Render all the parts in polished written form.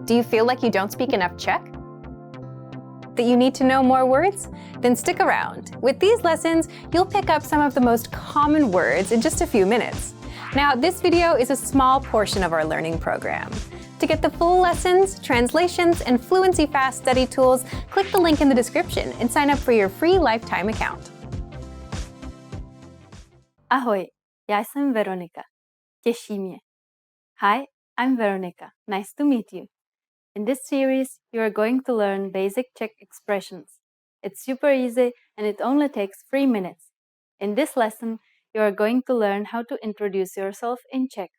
Do you feel like you don't speak enough Czech? That you need to know more words? Then stick around. With these lessons, you'll pick up some of the most common words in just a few minutes. Now, this video is a small portion of our learning program. To get the full lessons, translations, and Fluency Fast study tools, click the link in the description and sign up for your free lifetime account. Ahoj, já jsem Veronika. Těší mě. Hi, I'm Veronika. Nice to meet you. In this series, you are going to learn basic Czech expressions. It's super easy and it only takes 3 minutes. In this lesson, you are going to learn how to introduce yourself in Czech.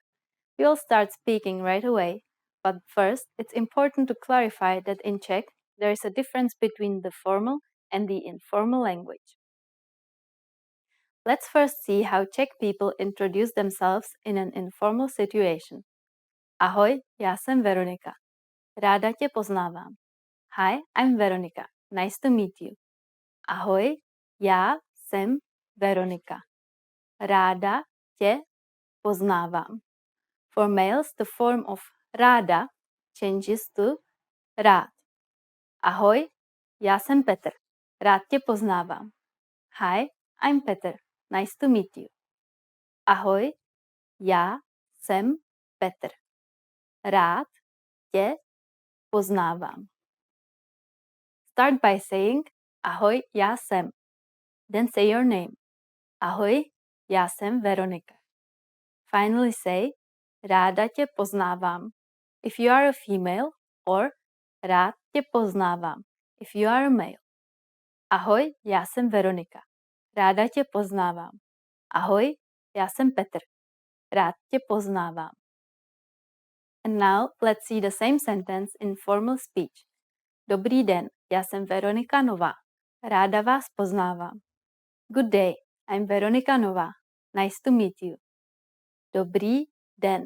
We will start speaking right away, but first, it's important to clarify that in Czech, there is a difference between the formal and the informal language. Let's first see how Czech people introduce themselves in an informal situation. Ahoj, já jsem Veronika. Ráda tě poznávám. Hi, I'm Veronika. Nice to meet you. Ahoj, já jsem Veronika. Ráda tě poznávám. For males, the form of ráda changes to rád. Ahoj, já jsem Petr. Rád tě poznávám. Hi, I'm Petr. Nice to meet you. Ahoj, já jsem Petr. Rád tě poznávám. Start by saying ahoj, já jsem. Then say your name. Ahoj, já jsem Veronika. Finally say ráda tě poznávám if you are a female or rád tě poznávám if you are a male. Ahoj, já jsem Veronika. Ráda tě poznávám. Ahoj, já jsem Petr. Rád tě poznávám. And now let's see the same sentence in formal speech. Dobrý den, já jsem Veronika Nová. Ráda vás poznávám. Good day, I'm Veronika Nová. Nice to meet you. Dobrý den.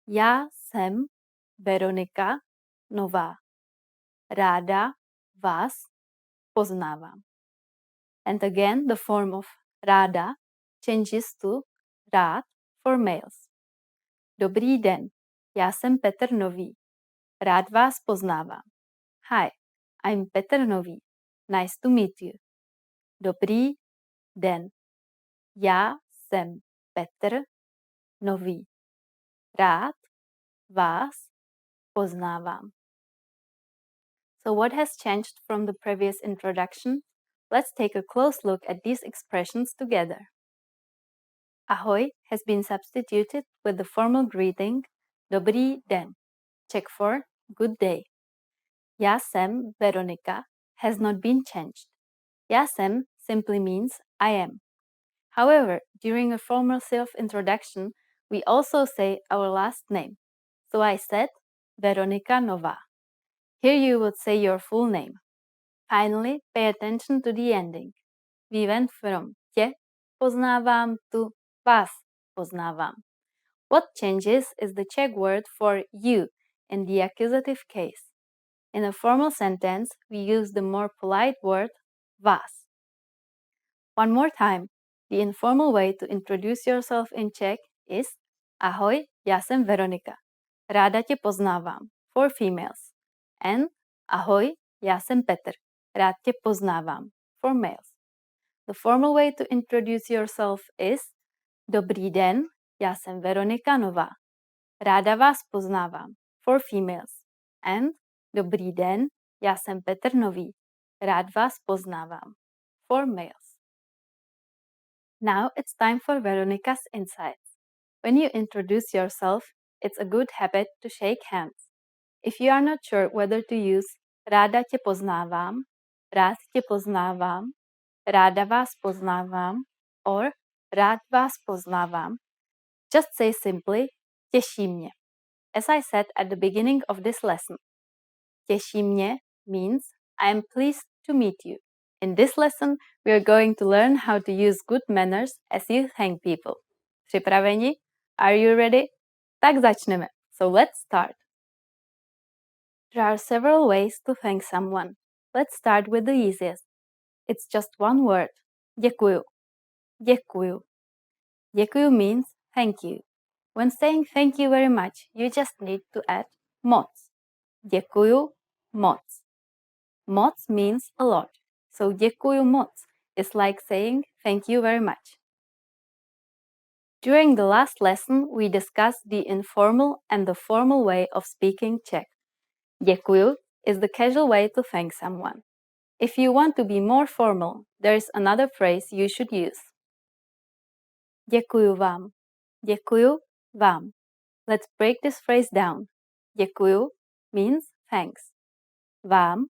Já jsem Veronika Nová. Ráda vás poznávám. And again, the form of ráda changes to rád for males. Dobrý den. Já jsem Petr Nový. Rád vás poznávám. Hi, I'm Petr Nový. Nice to meet you. Dobrý den. Já jsem Petr Nový. Rád vás poznávám. So what has changed from the previous introduction? Let's take a close look at these expressions together. Ahoj has been substituted with the formal greeting Dobrý den, Czech for good day. Já jsem Veronika has not been changed. Já jsem simply means I am. However, during a formal self-introduction, we also say our last name. So I said Veronika Nová. Here you would say your full name. Finally, pay attention to the ending. We went from tě poznávám to vás poznávám. What changes is the Czech word for you in the accusative case. In a formal sentence, we use the more polite word vás. One more time, the informal way to introduce yourself in Czech is Ahoj, já jsem Veronika. Ráda tě poznávám for females. And Ahoj, já jsem Petr. Rád tě poznávám for males. The formal way to introduce yourself is Dobrý den, já jsem Veronika Nová. Ráda vás poznávám for females. And Dobrý den, já jsem Petr Nový. Rád vás poznávám for males. Now it's time for Veronika's insights. When you introduce yourself, it's a good habit to shake hands. If you are not sure whether to use ráda tě poznávám, rád tě poznávám, ráda vás poznávám, or rád vás poznávám, just say simply těší mě. As I said at the beginning of this lesson, těší mě means I am pleased to meet you. In this lesson, we are going to learn how to use good manners as you thank people. Připraveni? Are you ready? Tak začneme. So let's start. There are several ways to thank someone. Let's start with the easiest. It's just one word. Děkuju. Děkuju. Děkuju means thank you. When saying thank you very much, you just need to add moc. Děkuju moc. Moc means a lot. So děkuju moc is like saying thank you very much. During the last lesson, we discussed the informal and the formal way of speaking Czech. Děkuju is the casual way to thank someone. If you want to be more formal, there is another phrase you should use. Děkuju vám. Děkuju vám. Let's break this phrase down. Děkuju means thanks. Vám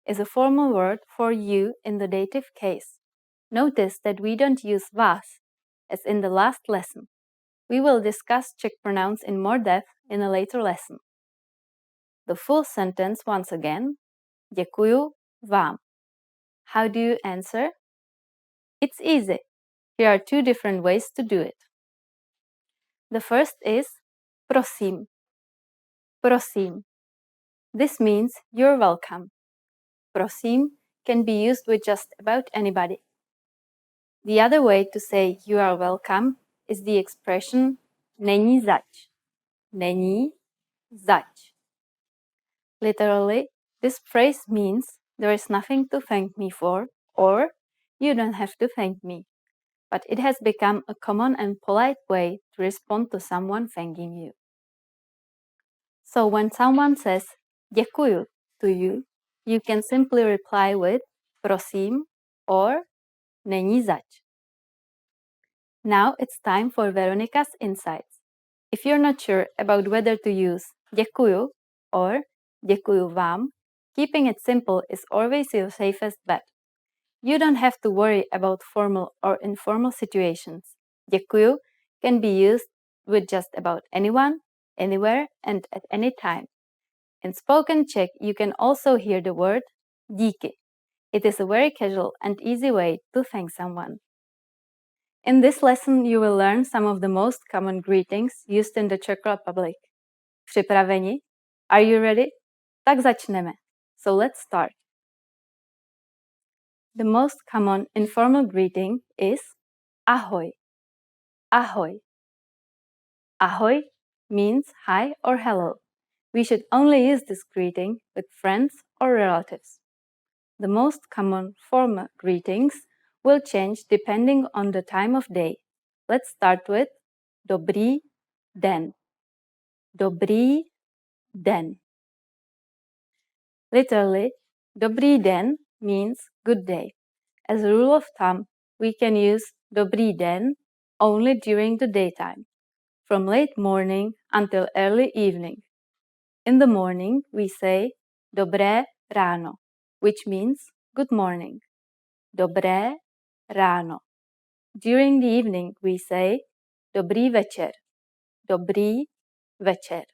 is a formal word for you in the dative case. Notice that we don't use vás, as in the last lesson. We will discuss Czech pronouns in more depth in a later lesson. The full sentence once again. Děkuju vám. How do you answer? It's easy. Here are two different ways to do it. The first is prosím. Prosím. This means you're welcome. Prosím can be used with just about anybody. The other way to say you are welcome is the expression není zač. Není zač. Literally, this phrase means there is nothing to thank me for, or you don't have to thank me. But it has become a common and polite way to respond to someone thanking you. So when someone says děkuju to you, you can simply reply with prosím or není zač. Now it's time for Veronica's insights. If you're not sure about whether to use děkuju or děkuju vám, keeping it simple is always your safest bet. You don't have to worry about formal or informal situations. Děkuju can be used with just about anyone, anywhere, and at any time. In spoken Czech, you can also hear the word díky. It is a very casual and easy way to thank someone. In this lesson, you will learn some of the most common greetings used in the Czech Republic. Připraveni? Are you ready? Tak začneme. So let's start. The most common informal greeting is ahoj. Ahoj. Ahoj means hi or hello. We should only use this greeting with friends or relatives. The most common formal greetings will change depending on the time of day. Let's start with dobrý den. Dobrý den. Literally, dobrý den means good day. As a rule of thumb, we can use dobrý den only during the daytime, from late morning until early evening. In the morning, we say dobré ráno, which means good morning. Dobré ráno. During the evening, we say dobrý večer. Dobrý večer.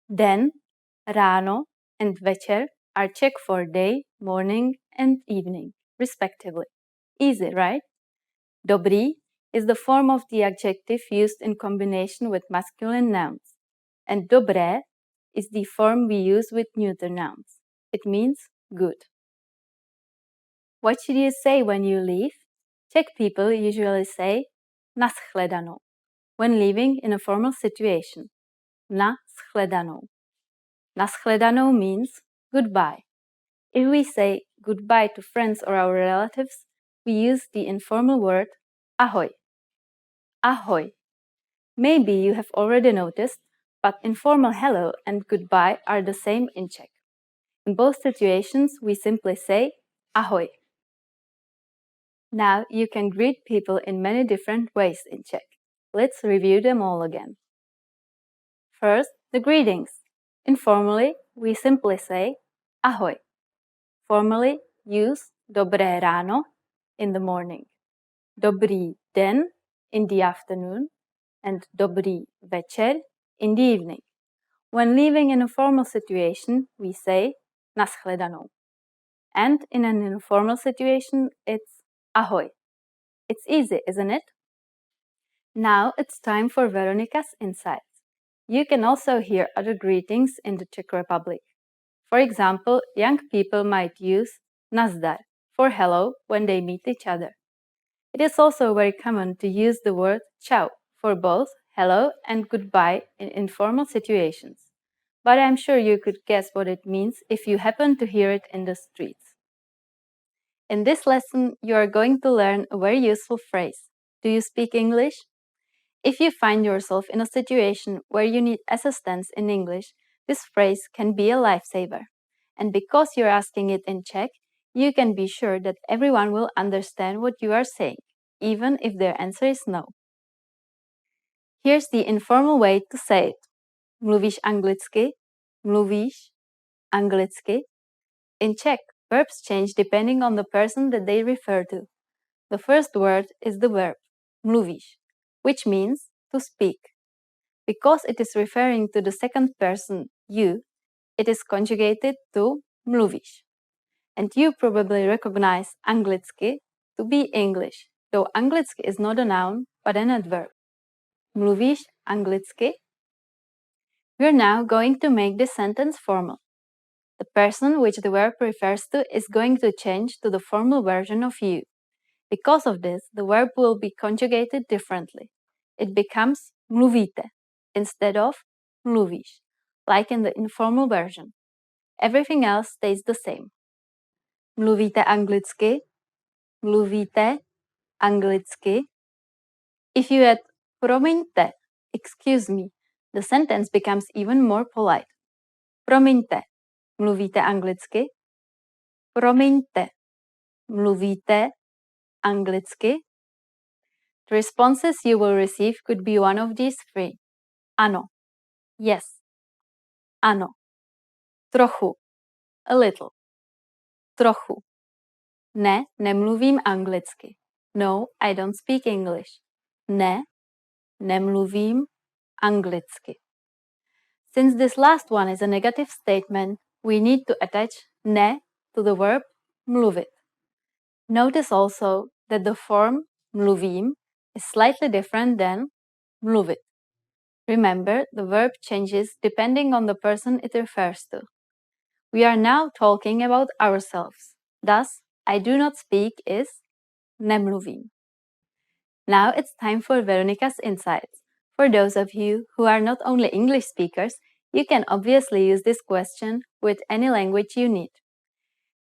Den, ráno, and večer are Czech for day, morning, and evening, respectively. Easy, right? Dobrý is the form of the adjective used in combination with masculine nouns, and dobré is the form we use with neuter nouns. It means good. What should you say when you leave? Czech people usually say na shledanou when leaving in a formal situation. Na shledanou. Na shledanou means goodbye. If we say goodbye to friends or our relatives, we use the informal word ahoj. Ahoj. Maybe you have already noticed, but informal hello and goodbye are the same in Czech. In both situations, we simply say ahoj. Now you can greet people in many different ways in Czech. Let's review them all again. First, the greetings. Informally, we simply say ahoj. Formally, use dobré ráno in the morning, dobrý den in the afternoon, and dobrý večer in the evening. When leaving in a formal situation, we say na shledanou. And in an informal situation, it's ahoj. It's easy, isn't it? Now it's time for Veronica's insights. You can also hear other greetings in the Czech Republic. For example, young people might use nazdar for hello when they meet each other. It is also very common to use the word čau for both hello and goodbye in informal situations. but I'm sure you could guess what it means if you happen to hear it in the streets. In this lesson, you are going to learn a very useful phrase. Do you speak English? If you find yourself in a situation where you need assistance in English, this phrase can be a lifesaver. And because you're asking it in Czech, you can be sure that everyone will understand what you are saying, even if their answer is no. Here's the informal way to say it. Mluvíš anglicky? Mluvíš anglicky? In Czech, verbs change depending on the person that they refer to. The first word is the verb mluvíš, which means to speak. Because it is referring to the second person, you, it is conjugated to mluvíš. And you probably recognize anglicky to be English, though anglicky is not a noun, but an adverb. Mluvíš anglicky? We're now going to make this sentence formal. The person which the verb refers to is going to change to the formal version of you. Because of this, the verb will be conjugated differently. It becomes mluvíte instead of mluvíš, like in the informal version. Everything else stays the same. Mluvíte anglicky? Mluvíte anglicky? If you add promiňte, excuse me, the sentence becomes even more polite. Promiňte, mluvíte anglicky? Promiňte, mluvíte anglicky? The responses you will receive could be one of these three. Ano, yes, ano. Trochu, a little. Trochu. Ne, nemluvím anglicky. No, I don't speak English. Ne, nemluvím anglicky. Since this last one is a negative statement, we need to attach ne to the verb mluvit. Notice also that the form mluvím is slightly different than mluvit. Remember, the verb changes depending on the person it refers to. We are now talking about ourselves. Thus, I do not speak is nemluvím. Now it's time for Veronica's insights. For those of you who are not only English speakers, you can obviously use this question with any language you need.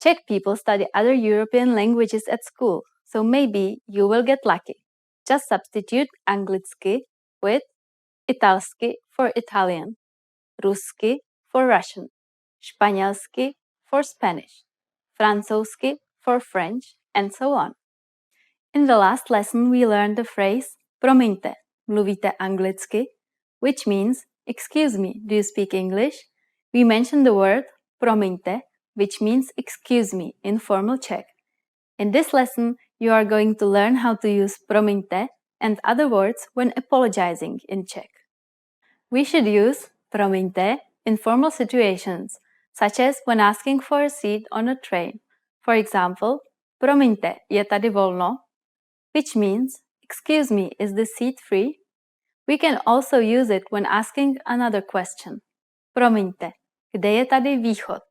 Czech people study other European languages at school, so maybe you will get lucky. Just substitute anglicky with italsky for Italian, rusky for Russian, španělsky for Spanish, francouzsky for French, and so on. In the last lesson, we learned the phrase promiňte, mluvíte anglicky, which means, excuse me, do you speak English? We mentioned the word promiňte, which means excuse me in formal Czech. In this lesson, you are going to learn how to use promiňte and other words when apologizing in Czech. We should use promiňte in formal situations, such as when asking for a seat on a train. For example, promiňte, je tady volno? Which means, excuse me, is this seat free? We can also use it when asking another question. Promiňte, kde je tady východ?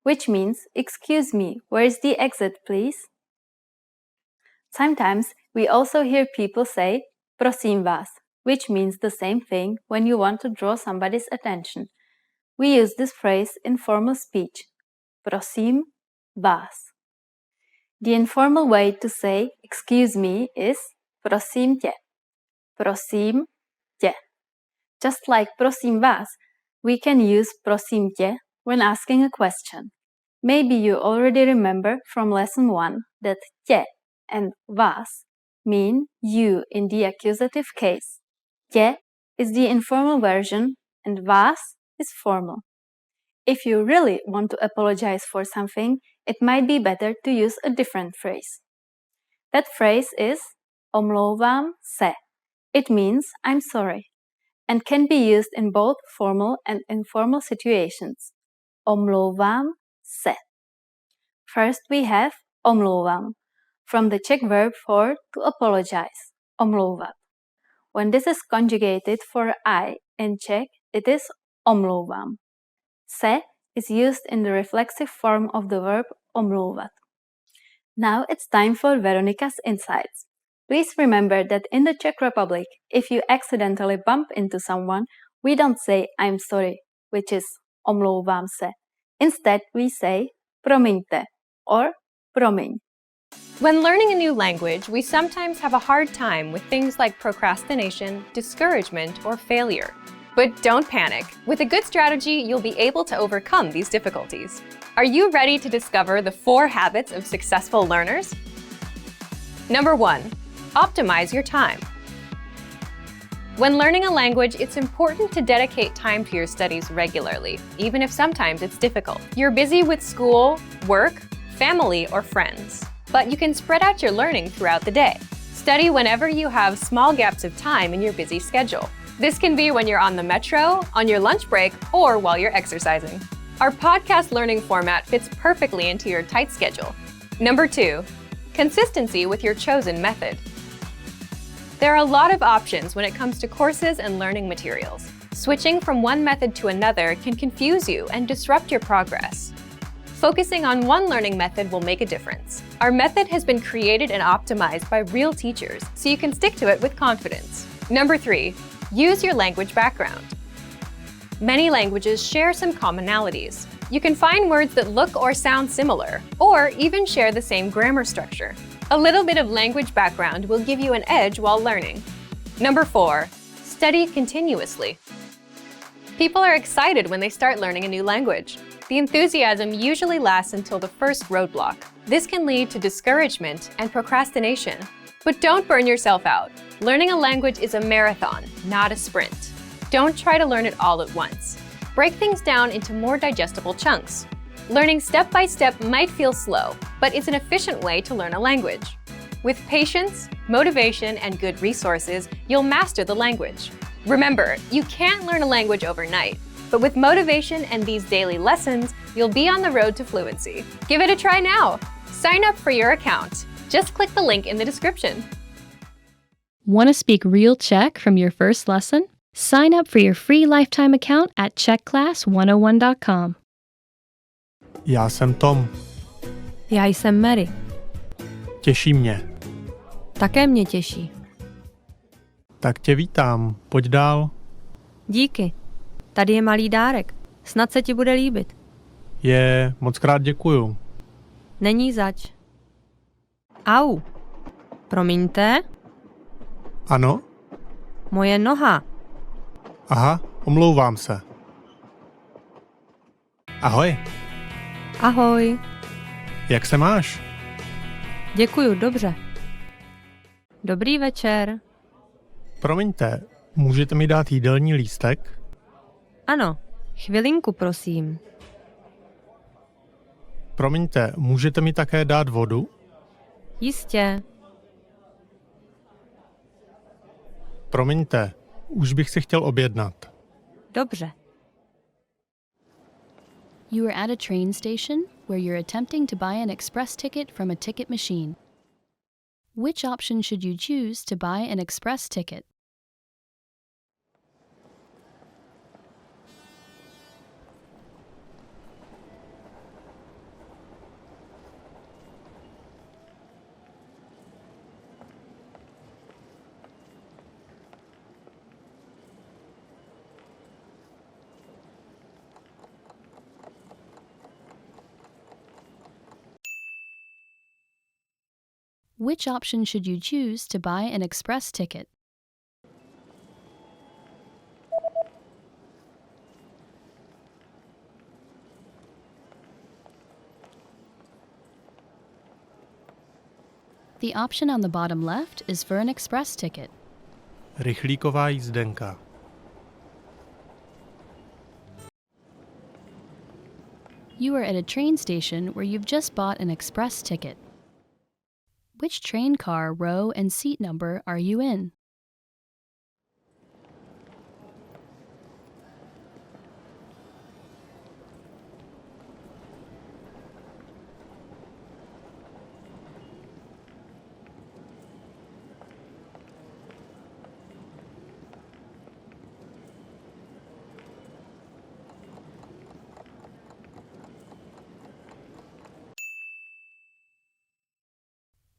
Which means, excuse me, where is the exit, please? Sometimes we also hear people say, prosím vás, which means the same thing when you want to draw somebody's attention. We use this phrase in formal speech. Prosím vás. The informal way to say excuse me is prosím tě. Prosím tě. Just like prosím vás, we can use prosím tě when asking a question. Maybe you already remember from lesson 1 that tě and vás mean you in the accusative case. Tě is the informal version and vás is formal. If you really want to apologize for something, it might be better to use a different phrase. That phrase is omlouvám se. It means I'm sorry and can be used in both formal and informal situations. Omlouvám se. First we have omlouvám, from the Czech verb for to apologize, omlouvat. When this is conjugated for I in Czech, it is omlouvám. Se is used in the reflexive form of the verb omlouvat. Now it's time for Veronica's insights. Please remember that in the Czech Republic, if you accidentally bump into someone, we don't say I'm sorry. which is omlouvám se. Instead, we say promiňte or promiň. When learning a new language, we sometimes have a hard time with things like procrastination, discouragement, or failure. But don't panic. With a good strategy, you'll be able to overcome these difficulties. Are you ready to discover the 4 habits of successful learners? Number 1, optimize your time. When learning a language, it's important to dedicate time to your studies regularly, even if sometimes it's difficult. You're busy with school, work, family, or friends, but you can spread out your learning throughout the day. Study whenever you have small gaps of time in your busy schedule. This can be when you're on the metro, on your lunch break, or while you're exercising. Our podcast learning format fits perfectly into your tight schedule. Number 2, consistency with your chosen method. There are a lot of options when it comes to courses and learning materials. Switching from one method to another can confuse you and disrupt your progress. Focusing on one learning method will make a difference. Our method has been created and optimized by real teachers, so you can stick to it with confidence. Number 3, use your language background. Many languages share some commonalities. You can find words that look or sound similar, or even share the same grammar structure. A little bit of language background will give you an edge while learning. Number 4, study continuously. People are excited when they start learning a new language. The enthusiasm usually lasts until the first roadblock. This can lead to discouragement and procrastination. But don't burn yourself out. Learning a language is a marathon, not a sprint. Don't try to learn it all at once. Break things down into more digestible chunks. Learning step by step might feel slow, but it's an efficient way to learn a language. With patience, motivation, and good resources, you'll master the language. Remember, you can't learn a language overnight, but with motivation and these daily lessons, you'll be on the road to fluency. Give it a try now. Sign up for your account. Just click the link in the description. Want to speak real Czech from your first lesson? Sign up for your free lifetime account at czechclass101.com. Já jsem Tom. Já jsem Mary. Těší mě. Také mě těší. Tak tě vítám. Pojď dál. Díky. Tady je malý dárek. Snad se ti bude líbit. Mockrát děkuju. Není zač. Au. Promiňte? Ano? Moje noha. Aha, omlouvám se. Ahoj, Ahoj. jak se máš? Děkuju, dobře. Dobrý večer. Promiňte, můžete mi dát jídelní lístek? Ano, chvilinku, prosím. Promiňte, můžete mi také dát vodu? Jistě. Promiňte, už bych si chtěl objednat. Dobře. You are at a train station where you're attempting to buy an express ticket from a ticket machine. Which option should you choose to buy an express ticket? Which option should you choose to buy an express ticket? The option on the bottom left is for an express ticket. Rychlíková jízdenka. You are at a train station where you've just bought an express ticket. Which train car, row, and seat number are you in?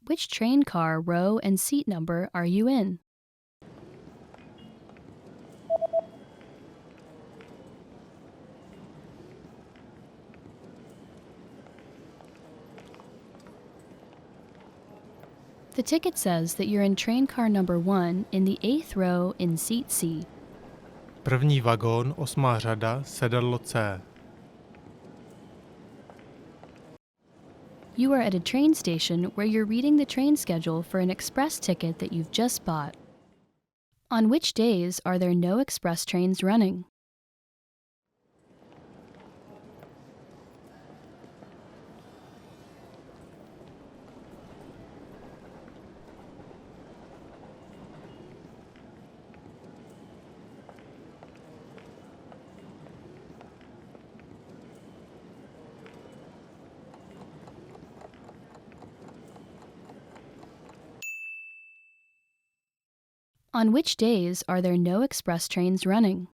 Which train car, row, and seat number are you in? The ticket says that you're in train car number 1 in the 8th row in seat C. První vagón, 8. řada, sedadlo C. You are at a train station where you're reading the train schedule for an express ticket that you've just bought. On which days are there no express trains running? On which days are there no express trains running?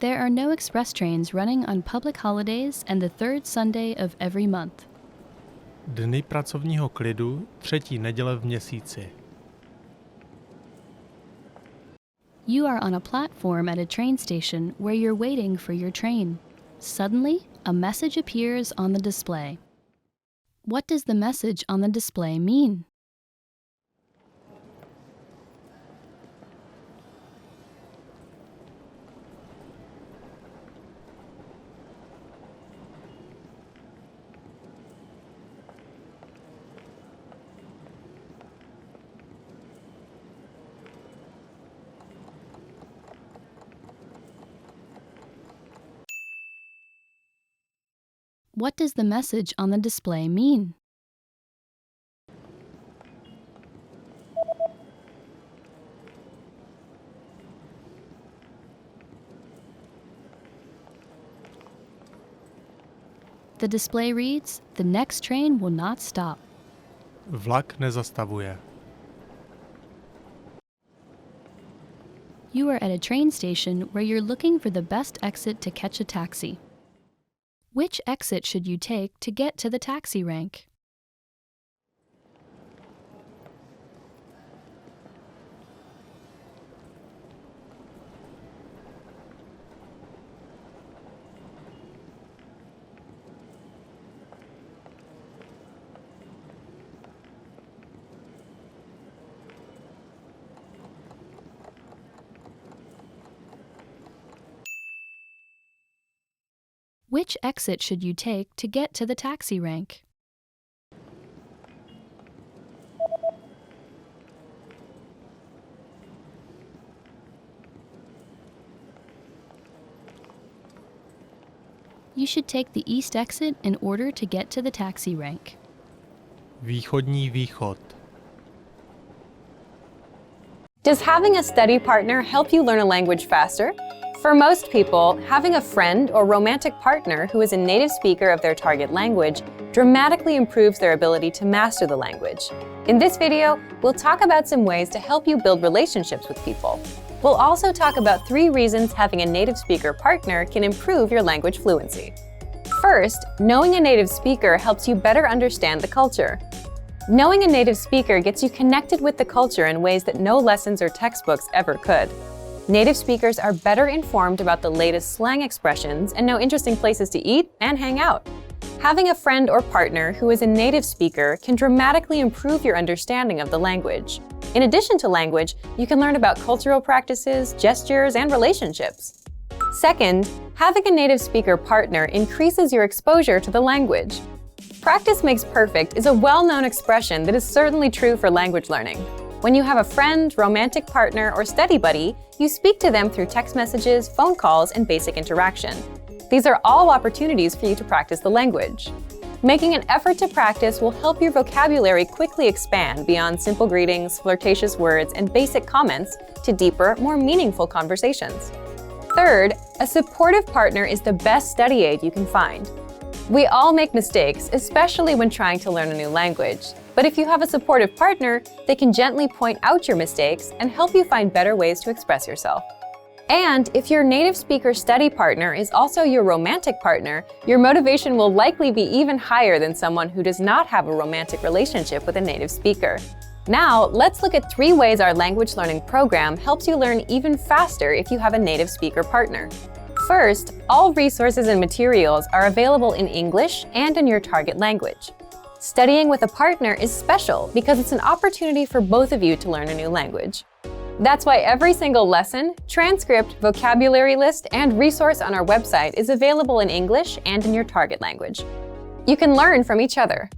There are no express trains running on public holidays and the third Sunday of every month. Dny pracovního klidu, 3. neděle v měsíci. You are on a platform at a train station where you're waiting for your train. Suddenly, a message appears on the display. What does the message on the display mean? What does the message on the display mean? The display reads, "The next train will not stop." Vlak nezastavuje. You are at a train station where you're looking for the best exit to catch a taxi. Which exit should you take to get to the taxi rank? Which exit should you take to get to the taxi rank? You should take the east exit in order to get to the taxi rank. Východní východ. Does having a study partner help you learn a language faster? For most people, having a friend or romantic partner who is a native speaker of their target language dramatically improves their ability to master the language. In this video, we'll talk about some ways to help you build relationships with people. We'll also talk about 3 reasons having a native speaker partner can improve your language fluency. First, knowing a native speaker helps you better understand the culture. Knowing a native speaker gets you connected with the culture in ways that no lessons or textbooks ever could. Native speakers are better informed about the latest slang expressions and know interesting places to eat and hang out. Having a friend or partner who is a native speaker can dramatically improve your understanding of the language. In addition to language, you can learn about cultural practices, gestures, and relationships. Second, having a native speaker partner increases your exposure to the language. Practice makes perfect is a well-known expression that is certainly true for language learning. When you have a friend, romantic partner, or study buddy, you speak to them through text messages, phone calls, and basic interaction. These are all opportunities for you to practice the language. Making an effort to practice will help your vocabulary quickly expand beyond simple greetings, flirtatious words, and basic comments to deeper, more meaningful conversations. Third, a supportive partner is the best study aid you can find. We all make mistakes, especially when trying to learn a new language. But if you have a supportive partner, they can gently point out your mistakes and help you find better ways to express yourself. And if your native speaker study partner is also your romantic partner, your motivation will likely be even higher than someone who does not have a romantic relationship with a native speaker. Now, let's look at 3 ways our language learning program helps you learn even faster if you have a native speaker partner. First, all resources and materials are available in English and in your target language. Studying with a partner is special because it's an opportunity for both of you to learn a new language. That's why every single lesson, transcript, vocabulary list, and resource on our website is available in English and in your target language. You can learn from each other.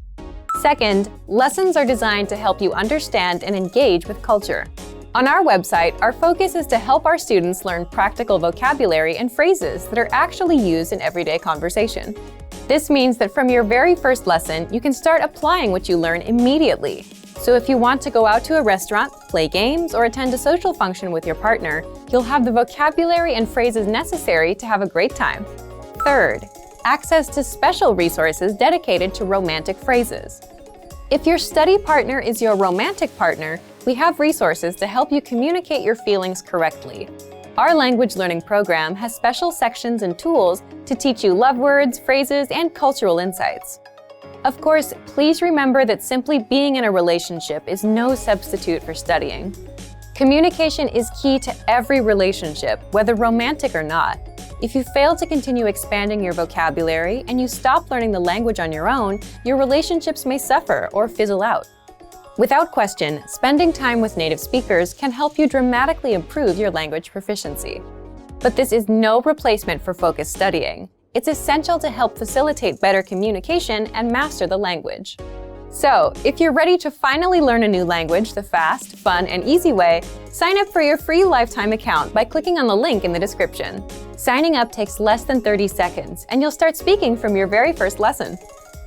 Second, lessons are designed to help you understand and engage with culture. On our website, our focus is to help our students learn practical vocabulary and phrases that are actually used in everyday conversation. This means that from your very first lesson, you can start applying what you learn immediately. So if you want to go out to a restaurant, play games, or attend a social function with your partner, you'll have the vocabulary and phrases necessary to have a great time. Third, access to special resources dedicated to romantic phrases. If your study partner is your romantic partner, we have resources to help you communicate your feelings correctly. Our language learning program has special sections and tools to teach you love words, phrases, and cultural insights. Of course, please remember that simply being in a relationship is no substitute for studying. Communication is key to every relationship, whether romantic or not. If you fail to continue expanding your vocabulary and you stop learning the language on your own, your relationships may suffer or fizzle out. Without question, spending time with native speakers can help you dramatically improve your language proficiency. But this is no replacement for focused studying. It's essential to help facilitate better communication and master the language. So, if you're ready to finally learn a new language the fast, fun, and easy way, sign up for your free lifetime account by clicking on the link in the description. Signing up takes less than 30 seconds, and you'll start speaking from your very first lesson.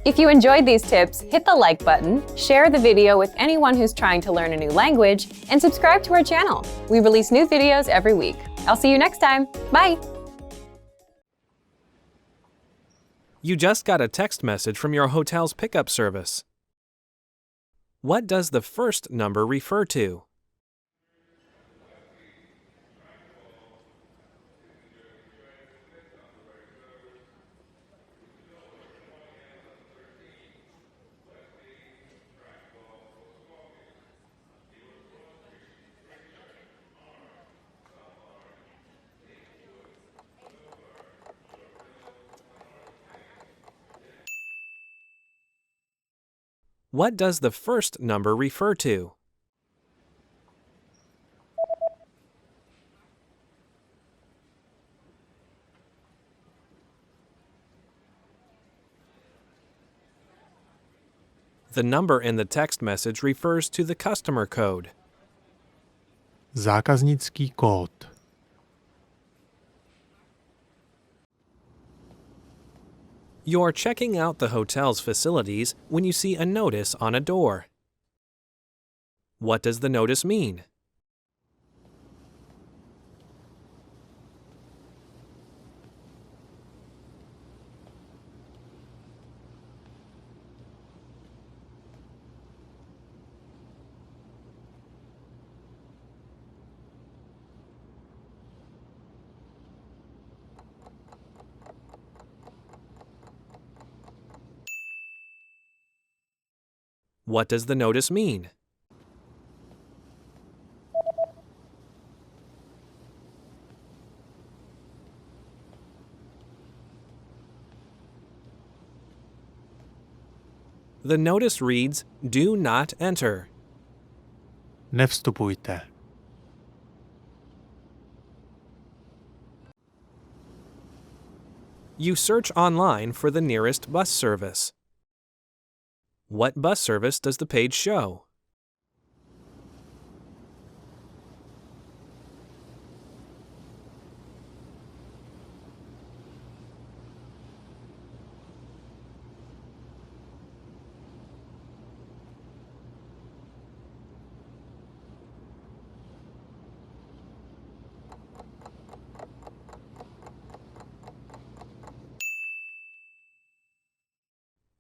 If you enjoyed these tips, hit the like button, share the video with anyone who's trying to learn a new language, and subscribe to our channel. We release new videos every week. I'll see you next time. Bye! You just got a text message from your hotel's pickup service. What does the first number refer to? What does the first number refer to? The number in the text message refers to the customer code. Zákaznický kód. You're checking out the hotel's facilities when you see a notice on a door. What does the notice mean? What does the notice mean? The notice reads, "Do not enter." Nevstupujte. You search online for the nearest bus service. What bus service does the page show?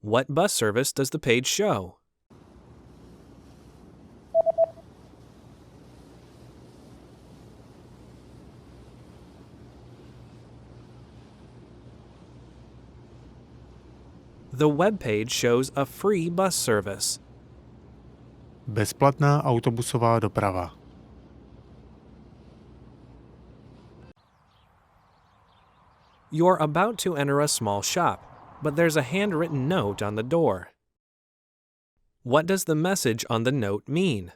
What bus service does the page show? The web page shows a free bus service. Bezplatná autobusová doprava. You're about to enter a small shop, but there's a handwritten note on the door. What does the message on the note mean?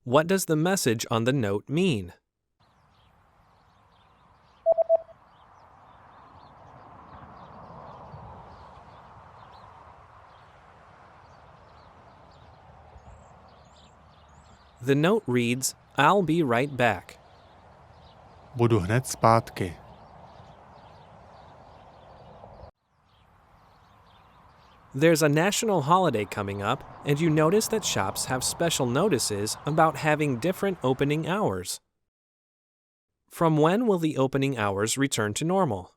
What does the message on the note mean? The note reads, "I'll be right back." Budu hned zpátky. There's a national holiday coming up, and you notice that shops have special notices about having different opening hours. From when will the opening hours return to normal?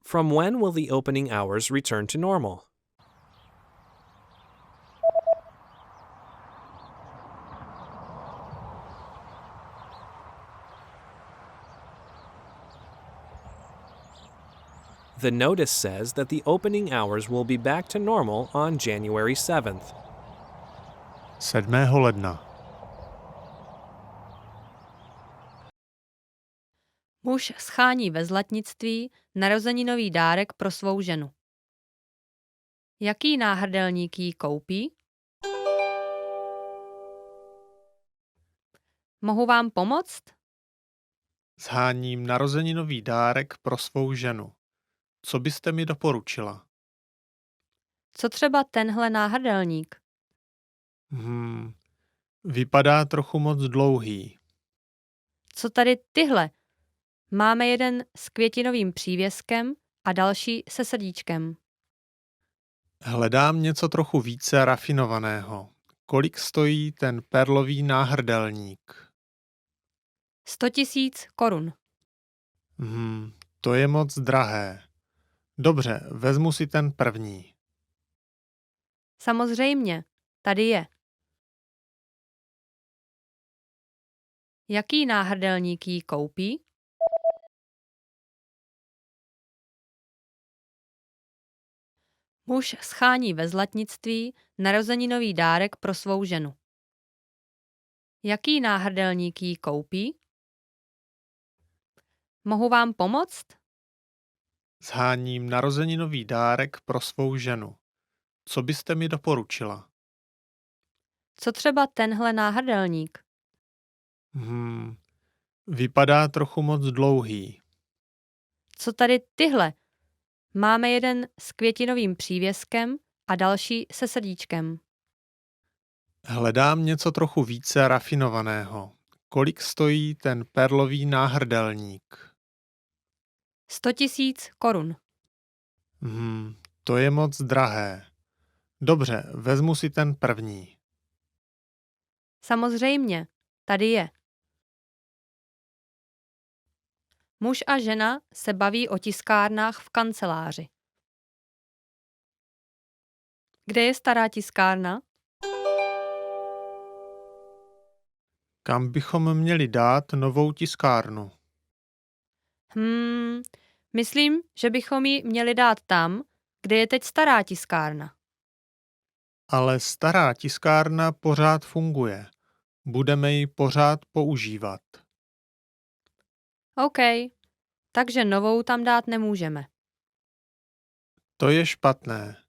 From when will the opening hours return to normal? The notice says that the opening hours will be back to normal on January 7th. 7. ledna. Muž schání ve zlatnictví narozeninový dárek pro svou ženu. Jaký náhrdelník jí koupí? Mohu vám pomoct? Sháním narozeninový dárek pro svou ženu. Co byste mi doporučila? Co třeba tenhle náhrdelník? Vypadá trochu moc dlouhý. Co tady tyhle? Máme jeden s květinovým přívěskem a další se srdíčkem. Hledám něco trochu více rafinovaného. Kolik stojí ten perlový náhrdelník? 100 000 korun. To je moc drahé. Dobře, vezmu si ten první. Samozřejmě, tady je. Jaký náhrdelník jí koupí? Muž schání ve zlatnictví narozeninový dárek pro svou ženu. Jaký náhrdelník jí koupí? Mohu vám pomoct? Sháním narozeninový dárek pro svou ženu. Co byste mi doporučila? Co třeba tenhle náhrdelník? Vypadá trochu moc dlouhý. Co tady tyhle? Máme jeden s květinovým přívěskem a další se srdíčkem. Hledám něco trochu více rafinovaného. Kolik stojí ten perlový náhrdelník? 100 000 korun. To je moc drahé. Dobře, vezmu si ten první. Samozřejmě, tady je. Muž a žena se baví o tiskárnách v kanceláři. Kde je stará tiskárna? Kam bychom měli dát novou tiskárnu? Myslím, že bychom ji měli dát tam, kde je teď stará tiskárna. Ale stará tiskárna pořád funguje. Budeme ji pořád používat. OK, takže novou tam dát nemůžeme. To je špatné.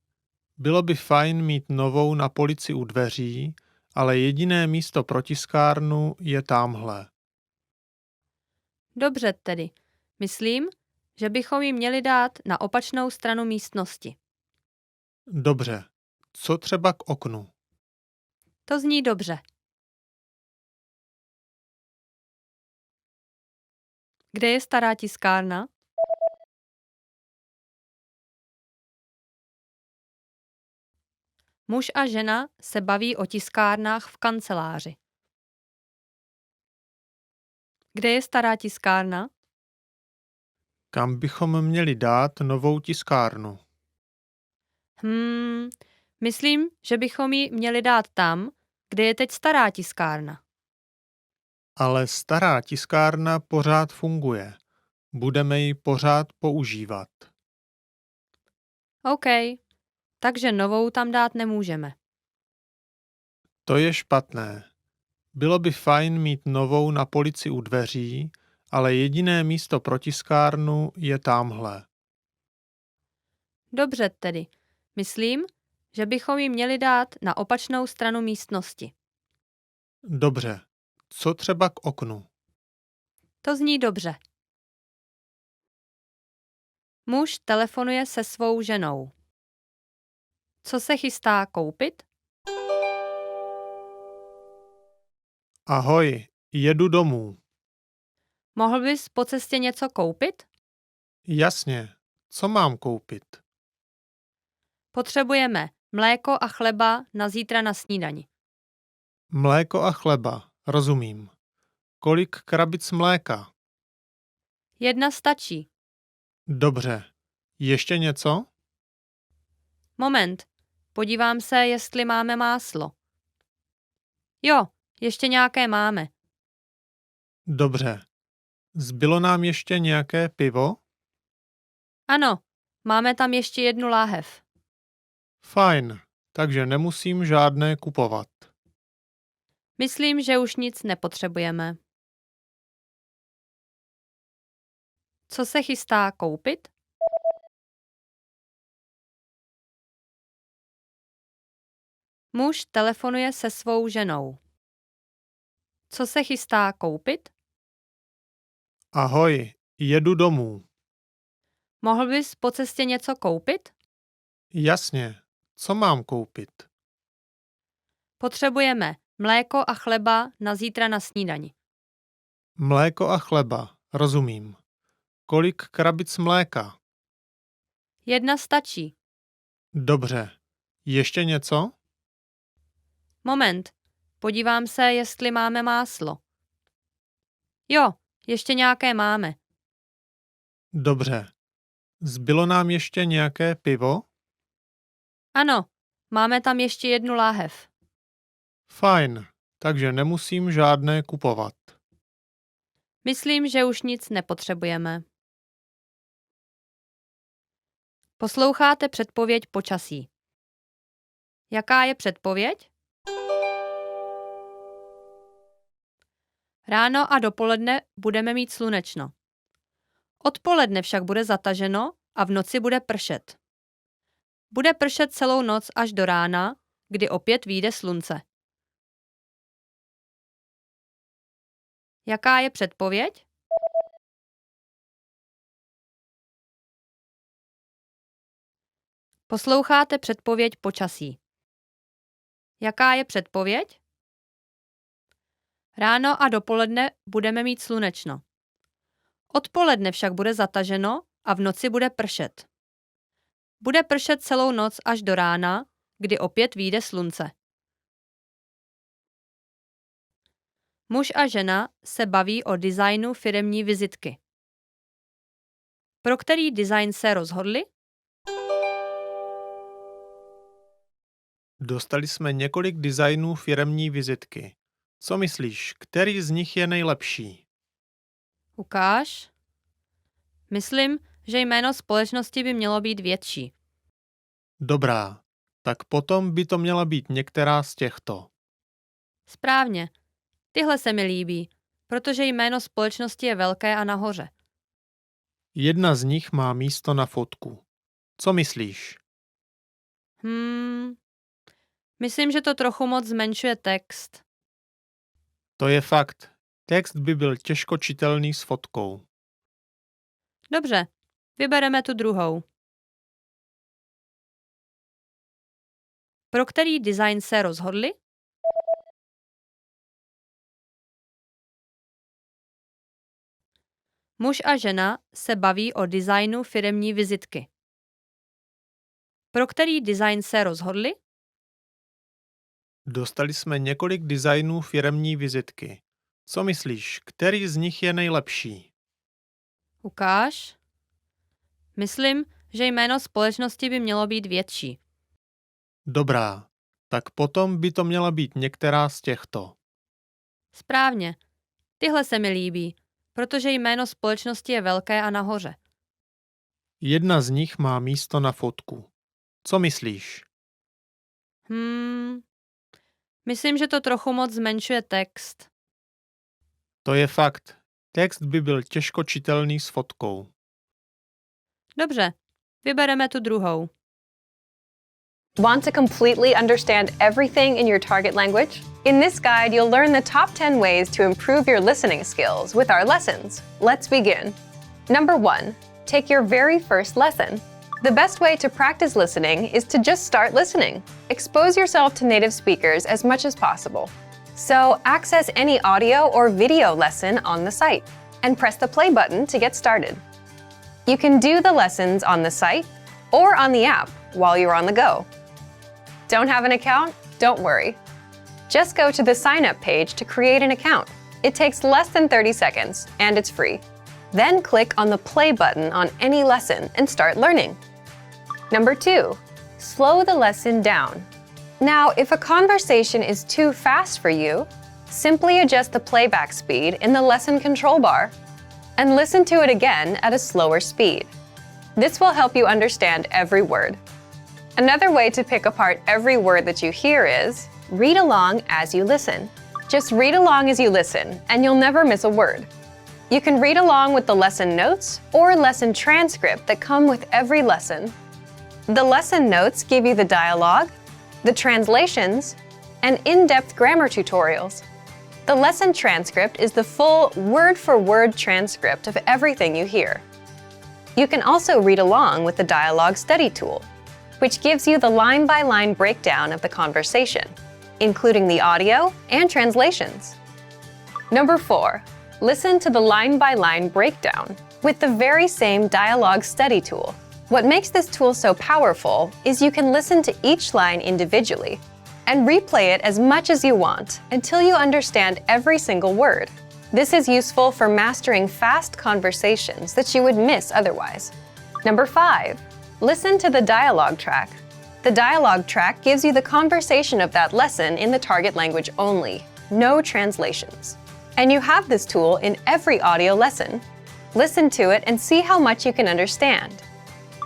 Bylo by fajn mít novou na polici u dveří, ale jediné místo pro tiskárnu je támhle. Dobře tedy. Myslím, že bychom ji měli dát na opačnou stranu místnosti. Dobře. Co třeba k oknu? To zní dobře. Kde je stará tiskárna? Muž a žena se baví o tiskárnách v kanceláři. Kde je stará tiskárna? Kam bychom měli dát novou tiskárnu? Myslím, že bychom ji měli dát tam, kde je teď stará tiskárna. Ale stará tiskárna pořád funguje. Budeme ji pořád používat. OK, takže novou tam dát nemůžeme. To je špatné. Bylo by fajn mít novou na polici u dveří, ale jediné místo pro tiskárnu je támhle. Dobře tedy. Myslím, že bychom ji měli dát na opačnou stranu místnosti. Dobře. Co třeba k oknu? To zní dobře. Muž telefonuje se svou ženou. Co se chystá koupit? Ahoj, jedu domů. Mohl bys po cestě něco koupit? Jasně. Co mám koupit? Potřebujeme mléko a chleba na zítra na snídani. Mléko a chleba, rozumím. Kolik krabic mléka? 1 stačí. Dobře. Ještě něco? Moment, podívám se, jestli máme máslo. Jo, ještě nějaké máme. Dobře. Zbylo nám ještě nějaké pivo? Ano, máme tam ještě 1 láhev. Fajn, takže nemusím žádné kupovat. Myslím, že už nic nepotřebujeme. Co se chystá koupit? Muž telefonuje se svou ženou. Co se chystá koupit? Ahoj, jedu domů. Mohl bys po cestě něco koupit? Jasně. Co mám koupit? Potřebujeme mléko a chleba na zítra na snídani. Mléko a chleba, rozumím. Kolik krabic mléka? 1 stačí. Dobře. Ještě něco? Moment, podívám se, jestli máme máslo. Jo, ještě nějaké máme. Dobře. Zbylo nám ještě nějaké pivo? Ano, máme tam ještě 1 láhev. Fajn, takže nemusím žádné kupovat. Myslím, že už nic nepotřebujeme. Posloucháte předpověď počasí. Jaká je předpověď? Ráno a dopoledne budeme mít slunečno. Odpoledne však bude zataženo a v noci bude pršet. Bude pršet celou noc až do rána, kdy opět vyjde slunce. Jaká je předpověď? Posloucháte předpověď počasí. Jaká je předpověď? Ráno a dopoledne budeme mít slunečno. Odpoledne však bude zataženo a v noci bude pršet. Bude pršet celou noc až do rána, kdy opět vyjde slunce. Muž a žena se baví o designu firemní vizitky. Pro který design se rozhodli? Dostali jsme několik designů firemní vizitky. Co myslíš, který z nich je nejlepší? Ukáž. Myslím, že jméno společnosti by mělo být větší. Dobrá, tak potom by to měla být některá z těchto. Správně. Tyhle se mi líbí, protože jméno společnosti je velké a nahoře. Jedna z nich má místo na fotku. Co myslíš? Myslím, že to trochu moc zmenšuje text. To je fakt. Text by byl těžko čitelný s fotkou. Dobře, Vybereme tu druhou. Pro který design se rozhodli? Muž a žena se baví o designu firemní vizitky. Pro který design se rozhodli? Dostali jsme několik designů firemní vizitky. Co myslíš, který z nich je nejlepší? Ukáž. Myslím, že jméno společnosti by mělo být větší. Dobrá, tak potom by to měla být některá z těchto. Správně. Tyhle se mi líbí, protože jméno společnosti je velké a nahoře. Jedna z nich má místo na fotku. Co myslíš? Myslím, že to trochu moc zmenšuje text. To je fakt. Text by byl těžko čitelný s fotkou. Dobře, vybereme tu druhou. Want to completely understand everything in your target language? In this guide, you'll learn the top 10 ways to improve your listening skills with our lessons. Let's begin. Number 1. Take your very first lesson. The best way to practice listening is to just start listening. Expose yourself to native speakers as much as possible. So, access any audio or video lesson on the site and press the play button to get started. You can do the lessons on the site or on the app while you're on the go. Don't have an account? Don't worry. Just go to the sign up page to create an account. It takes less than 30 seconds and it's free. Then click on the play button on any lesson and start learning. Number 2, slow the lesson down. Now, if a conversation is too fast for you, simply adjust the playback speed in the lesson control bar and listen to it again at a slower speed. This will help you understand every word. Another way to pick apart every word that you hear is read along as you listen. Just read along as you listen, and you'll never miss a word. You can read along with the lesson notes or lesson transcript that come with every lesson. The lesson notes give you the dialogue, the translations, and in-depth grammar tutorials. The lesson transcript is the full word-for-word transcript of everything you hear. You can also read along with the dialogue study tool, which gives you the line-by-line breakdown of the conversation, including the audio and translations. Number 4, listen to the line-by-line breakdown with the very same dialogue study tool. What makes this tool so powerful is you can listen to each line individually and replay it as much as you want until you understand every single word. This is useful for mastering fast conversations that you would miss otherwise. Number 5, listen to the dialogue track. The dialogue track gives you the conversation of that lesson in the target language only, no translations. And you have this tool in every audio lesson. Listen to it and see how much you can understand.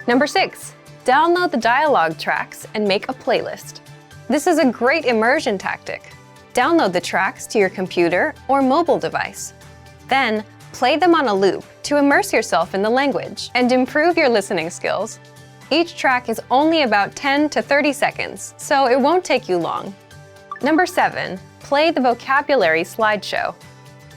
Number 6, download the dialogue tracks and make a playlist. This is a great immersion tactic. Download the tracks to your computer or mobile device. Then, play them on a loop to immerse yourself in the language and improve your listening skills. Each track is only about 10 to 30 seconds, so it won't take you long. Number 7, play the vocabulary slideshow.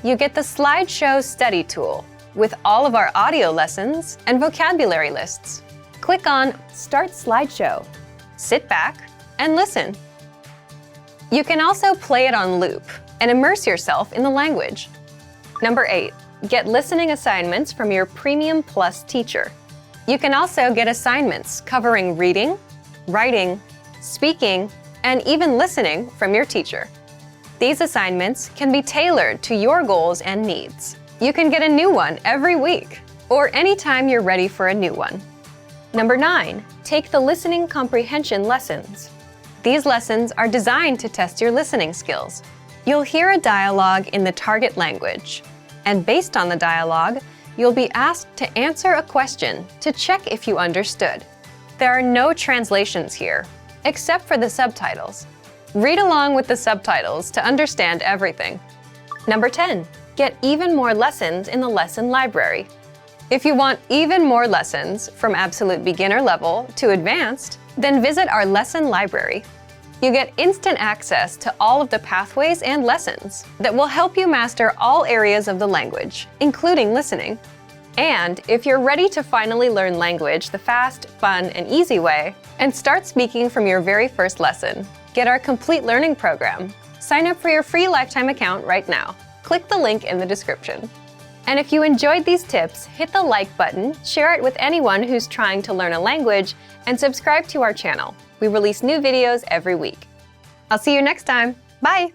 You get the slideshow study tool with all of our audio lessons and vocabulary lists. Click on Start Slideshow. Sit back and listen. You can also play it on loop and immerse yourself in the language. Number 8, get listening assignments from your Premium Plus teacher. You can also get assignments covering reading, writing, speaking, and even listening from your teacher. These assignments can be tailored to your goals and needs. You can get a new one every week or anytime you're ready for a new one. Number 9, take the listening comprehension lessons. These lessons are designed to test your listening skills. You'll hear a dialogue in the target language, and based on the dialogue, you'll be asked to answer a question to check if you understood. There are no translations here, except for the subtitles. Read along with the subtitles to understand everything. Number 10, get even more lessons in the lesson library. If you want even more lessons from absolute beginner level to advanced, then visit our lesson library. You get instant access to all of the pathways and lessons that will help you master all areas of the language, including listening. And if you're ready to finally learn language the fast, fun, and easy way, and start speaking from your very first lesson, get our complete learning program. Sign up for your free lifetime account right now. Click the link in the description. And if you enjoyed these tips, hit the like button, share it with anyone who's trying to learn a language, and subscribe to our channel. We release new videos every week. I'll see you next time. Bye!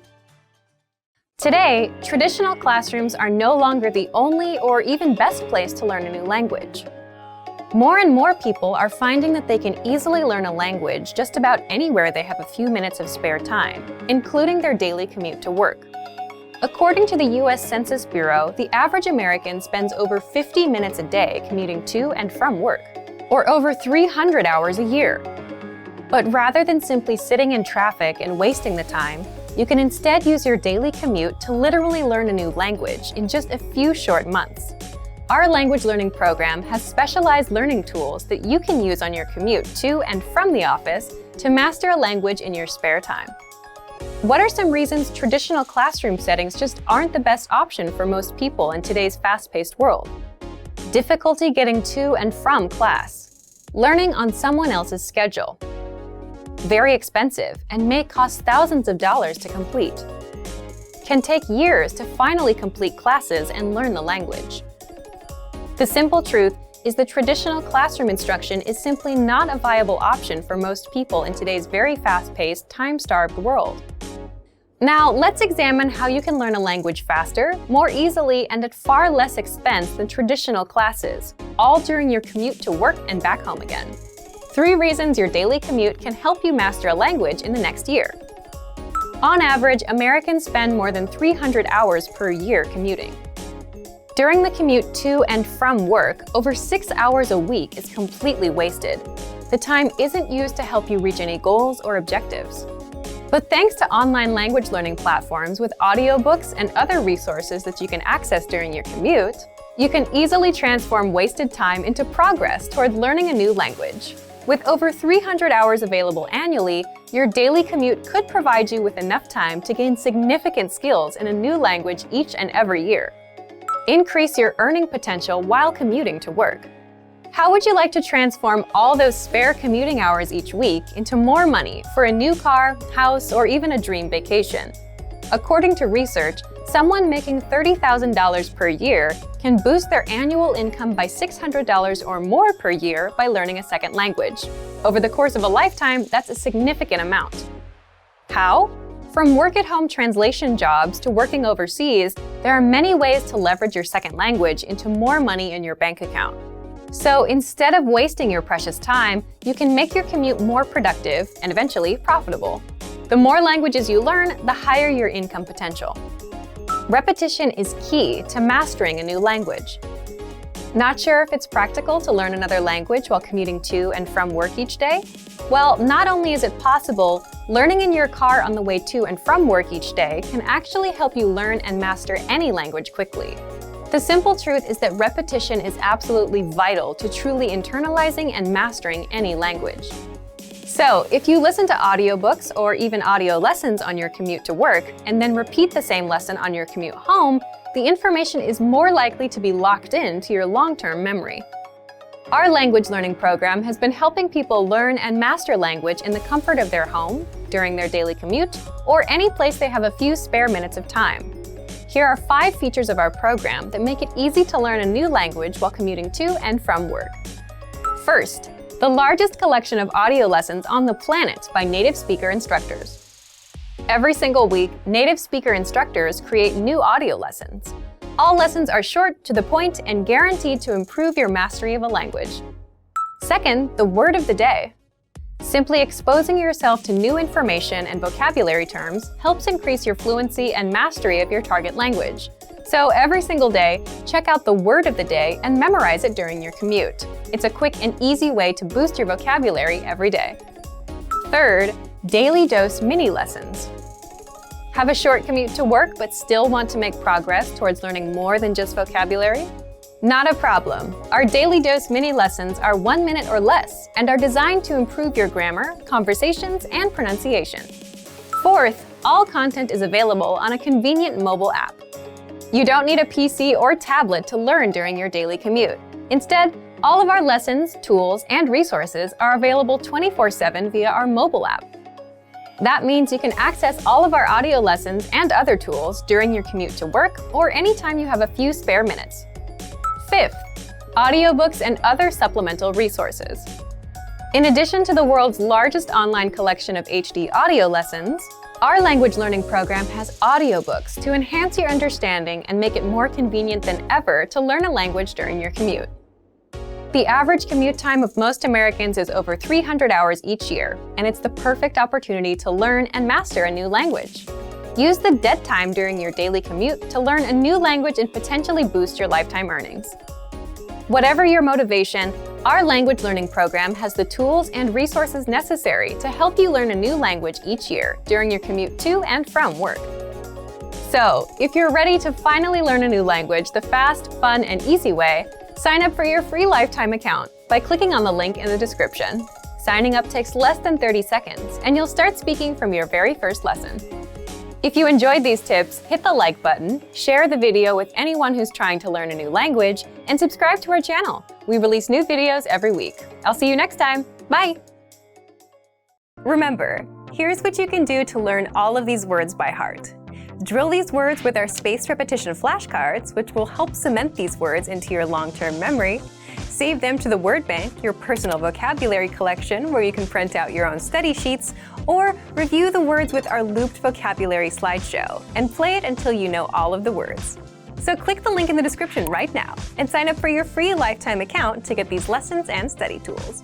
Today, traditional classrooms are no longer the only or even best place to learn a new language. More and more people are finding that they can easily learn a language just about anywhere they have a few minutes of spare time, including their daily commute to work. According to the US Census Bureau, the average American spends over 50 minutes a day commuting to and from work, or over 300 hours a year. But rather than simply sitting in traffic and wasting the time, you can instead use your daily commute to literally learn a new language in just a few short months. Our language learning program has specialized learning tools that you can use on your commute to and from the office to master a language in your spare time. What are some reasons traditional classroom settings just aren't the best option for most people in today's fast-paced world? Difficulty getting to and from class. Learning on someone else's schedule. Very expensive and may cost thousands of dollars to complete. Can take years to finally complete classes and learn the language. The simple truth is that traditional classroom instruction is simply not a viable option for most people in today's very fast-paced, time-starved world. Now, let's examine how you can learn a language faster, more easily, and at far less expense than traditional classes, all during your commute to work and back home again. 3 reasons your daily commute can help you master a language in the next year. On average, Americans spend more than 300 hours per year commuting. During the commute to and from work, over 6 hours a week is completely wasted. The time isn't used to help you reach any goals or objectives. But thanks to online language learning platforms with audiobooks and other resources that you can access during your commute, you can easily transform wasted time into progress toward learning a new language. With over 300 hours available annually, your daily commute could provide you with enough time to gain significant skills in a new language each and every year. Increase your earning potential while commuting to work. How would you like to transform all those spare commuting hours each week into more money for a new car, house, or even a dream vacation? According to research, someone making $30,000 per year can boost their annual income by $600 or more per year by learning a second language. Over the course of a lifetime, that's a significant amount. How? From work-at-home translation jobs to working overseas, there are many ways to leverage your second language into more money in your bank account. So instead of wasting your precious time, you can make your commute more productive and eventually profitable. The more languages you learn, the higher your income potential. Repetition is key to mastering a new language. Not sure if it's practical to learn another language while commuting to and from work each day? Well, not only is it possible, learning in your car on the way to and from work each day can actually help you learn and master any language quickly. The simple truth is that repetition is absolutely vital to truly internalizing and mastering any language. So, if you listen to audiobooks or even audio lessons on your commute to work, and then repeat the same lesson on your commute home, the information is more likely to be locked into your long-term memory. Our language learning program has been helping people learn and master language in the comfort of their home, during their daily commute, or any place they have a few spare minutes of time. Here are 5 features of our program that make it easy to learn a new language while commuting to and from work. First, the largest collection of audio lessons on the planet by native speaker instructors. Every single week, native speaker instructors create new audio lessons. All lessons are short, to the point, and guaranteed to improve your mastery of a language. Second, the word of the day. Simply exposing yourself to new information and vocabulary terms helps increase your fluency and mastery of your target language. So every single day, check out the word of the day and memorize it during your commute. It's a quick and easy way to boost your vocabulary every day. Third, daily dose mini lessons. Have a short commute to work but still want to make progress towards learning more than just vocabulary? Not a problem. Our daily dose mini lessons are 1 minute or less and are designed to improve your grammar, conversations, and pronunciation. Fourth, all content is available on a convenient mobile app. You don't need a PC or tablet to learn during your daily commute. Instead, all of our lessons, tools, and resources are available 24/7 via our mobile app. That means you can access all of our audio lessons and other tools during your commute to work or anytime you have a few spare minutes. Fifth, audiobooks and other supplemental resources. In addition to the world's largest online collection of HD audio lessons, our language learning program has audiobooks to enhance your understanding and make it more convenient than ever to learn a language during your commute. The average commute time of most Americans is over 300 hours each year, and it's the perfect opportunity to learn and master a new language. Use the dead time during your daily commute to learn a new language and potentially boost your lifetime earnings. Whatever your motivation, our language learning program has the tools and resources necessary to help you learn a new language each year during your commute to and from work. So, if you're ready to finally learn a new language the fast, fun, and easy way, sign up for your free lifetime account by clicking on the link in the description. Signing up takes less than 30 seconds, and you'll start speaking from your very first lesson. If you enjoyed these tips, hit the like button, share the video with anyone who's trying to learn a new language, and subscribe to our channel. We release new videos every week. I'll see you next time. Bye! Remember, here's what you can do to learn all of these words by heart. Drill these words with our spaced repetition flashcards, which will help cement these words into your long-term memory. Save them to the word bank, your personal vocabulary collection, where you can print out your own study sheets, or review the words with our looped vocabulary slideshow, and play it until you know all of the words. So click the link in the description right now and sign up for your free lifetime account to get these lessons and study tools.